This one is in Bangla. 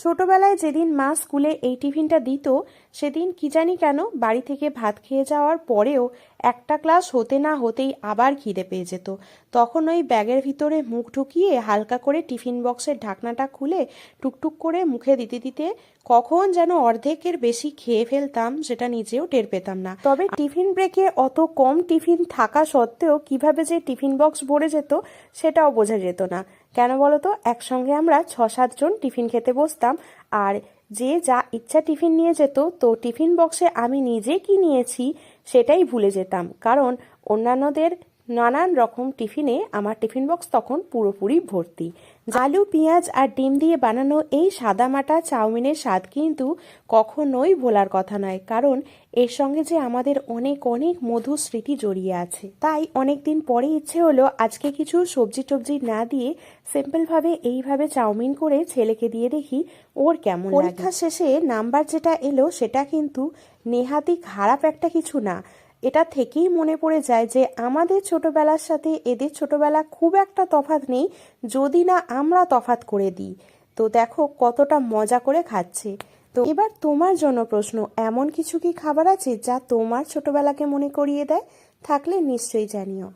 ছোটবেলায় যেদিন মা স্কুলে এই টিফিনটা দিত, সেদিন কি জানি কেন বাড়ি থেকে ভাত খেয়ে যাওয়ার পরেও একটা ক্লাস হতে না হতেই আবার খিদে পেয়ে যেত। তখন ওই ব্যাগের ভিতরে মুখ ঢুকিয়ে হালকা করে টিফিন বক্সের ঢাকনাটা খুলে টুকটুক করে মুখে দিতে দিতে কখন যেন অর্ধেকের বেশি খেয়ে ফেলতাম, সেটা নিজেও টের পেতাম না। তবে টিফিন ব্রেকে অত কম টিফিন থাকা সত্ত্বেও কিভাবে যে টিফিন বক্স ভরে যেত সেটাও বোঝা যেত না। কেন বলো তো, একসঙ্গে আমরা 6-7 জন টিফিন খেতে বসতাম, আর যে যা ইচ্ছা টিফিন নিয়ে যেত, তো টিফিন বক্সে আমি নিজে কি নিয়েছি সেটাই ভুলে যেতাম, কারণ অন্যান্যদের নানান রকম টিফিনে আমার টিফিন বক্স তখন পুরোপুরি ভর্তি। আলু, পেঁয়াজ আর ডিম দিয়ে বানানো এই সাদামাটা চাউমিনের স্বাদ কিন্তু কখনোই ভোলার কথা নয়, কারণ এর সঙ্গে যে আমাদের অনেক অনেক মধুর স্মৃতি জড়িয়ে আছে। তাই অনেক দিন পরে ইচ্ছে হলো আজকে কিছু সবজি টবজি না দিয়ে সিম্পলভাবে এইভাবে চাউমিন করে ছেলেকে দিয়ে দেখি ওর কেমন লাগে। পরীক্ষা শেষে নাম্বার যেটা এলো সেটা কিন্তু নেহাতি খারাপ একটা কিছু না। এটা থেকেই মনে পড়ে যায় যে আমাদের ছোটবেলার সাথে এদের ছোটবেলা খুব একটা তফাৎ নেই, যদি না আমরা তফাৎ করে দিই। তো দেখো কতটা মজা করে খাচ্ছে। তো এবার তোমার জন্য প্রশ্ন, এমন কিছু কি খাবার আছে যা তোমার ছোটবেলাকে মনে করিয়ে দেয়? থাকলে নিশ্চয়ই জানিও।